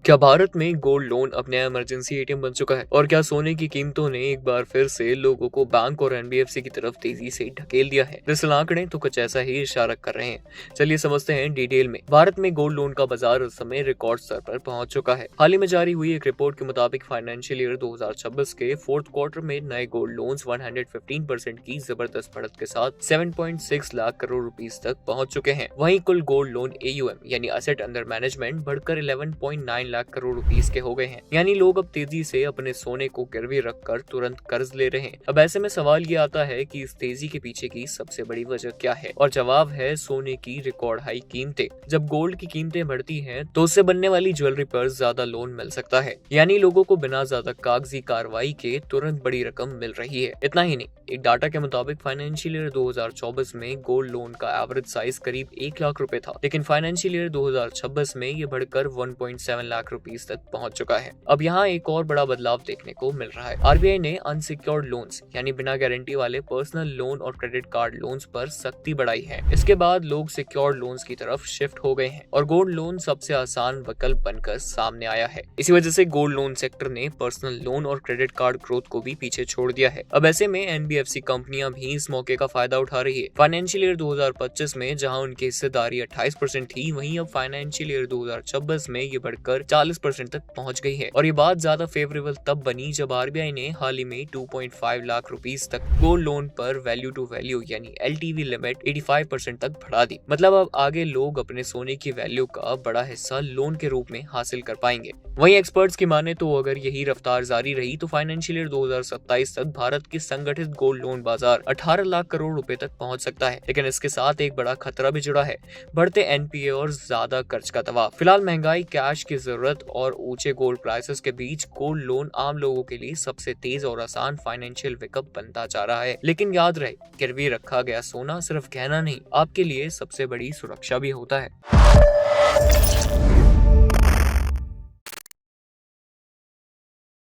क्या भारत में gold loan अब नया इमरजेंसी एटीएम बन चुका है? और क्या सोने की कीमतों ने एक बार फिर से लोगों को बैंक और एनबीएफसी की तरफ तेजी से ढकेल दिया है? दरअसल आंकड़े तो कुछ ऐसा ही इशारा कर रहे हैं। चलिए समझते हैं डिटेल में। भारत में गोल्ड लोन का बाजार इस समय रिकॉर्ड स्तर पर पहुंच चुका है। हाल ही में जारी हुई एक रिपोर्ट के मुताबिक फाइनेंशियल ईयर 2026 के फोर्थ क्वार्टर में नए गोल्ड लोन्स 115% की जबरदस्त बढ़त के साथ 7.6 लाख करोड़ रुपीस तक पहुंच चुके हैं। वहीं कुल गोल्ड लोन एयूएम यानी असेट अंडर मैनेजमेंट बढ़कर 11.9 लाख करोड़ रुपीस के हो गए हैं। यानी लोग अब तेजी से अपने सोने को गिरवी रखकर तुरंत कर्ज ले रहे हैं। अब ऐसे में सवाल ये आता है कि इस तेजी के पीछे की सबसे बड़ी वजह क्या है? और जवाब है सोने की रिकॉर्ड हाई कीमतें। जब गोल्ड की कीमतें बढ़ती हैं तो उससे बनने वाली ज्वेलरी पर ज्यादा लोन मिल सकता है, यानी लोगों को बिना ज्यादा कागजी कार्रवाई के तुरंत बड़ी रकम मिल रही है। इतना ही नहीं, एक डाटा के मुताबिक फाइनेंशियल ईयर 2024 में गोल्ड लोन का एवरेज साइज करीब 1 लाख रुपए था, लेकिन फाइनेंशियल ईयर 2026 में ये बढ़कर 1.7 लाख रुपीस तक पहुंच चुका है। अब यहाँ एक और बड़ा बदलाव देखने को मिल रहा है। आरबीआई ने अनसिक्योर्ड लोन्स यानी बिना गारंटी वाले पर्सनल लोन और क्रेडिट कार्ड लोन्स पर सख्ती बढ़ाई है। इसके बाद लोग सिक्योर्ड लोन्स की तरफ शिफ्ट हो गए हैं और गोल्ड लोन सबसे आसान विकल्प बनकर सामने आया है। इसी वजह से गोल्ड लोन सेक्टर ने पर्सनल लोन और क्रेडिट कार्ड ग्रोथ को भी पीछे छोड़ दिया है। अब ऐसे में एनबीएफसी कंपनियां भी इस मौके का फायदा उठा रही है। फाइनेंशियल ईयर 2025 में जहां उनकी हिस्सेदारी 28% थी, वहीं अब फाइनेंशियल ईयर 2026 में ये बढ़कर 40% तक पहुंच गई है। और ये बात ज्यादा फेवरेबल तब बनी जब आरबीआई ने हाल ही में 2.5 लाख रुपीस तक गोल्ड लोन पर वैल्यू टू वैल्यू यानी एलटीवी लिमिट 85% तक बढ़ा दी। मतलब अब आगे लोग अपने सोने की वैल्यू का बड़ा हिस्सा लोन के रूप में हासिल कर पाएंगे। वहीं एक्सपर्ट्स की माने तो अगर यही रफ्तार जारी रही तो फाइनेंशियल ईयर 2027 तक भारत के संगठित गोल्ड लोन बाजार 18 लाख करोड़ रुपए तक पहुंच सकता है। लेकिन इसके साथ एक बड़ा खतरा भी जुड़ा है, बढ़ते एनपीए और ज्यादा कर्ज का दबाव। फिलहाल महंगाई, कैश की जरूरत और ऊंचे गोल्ड प्राइसेस के बीच गोल्ड लोन आम लोगों के लिए सबसे तेज और आसान फाइनेंशियल विकल्प बनता जा रहा है। लेकिन याद रहे, गिरवी रखा गया सोना सिर्फ गहना नहीं, आपके लिए सबसे बड़ी सुरक्षा भी होता है।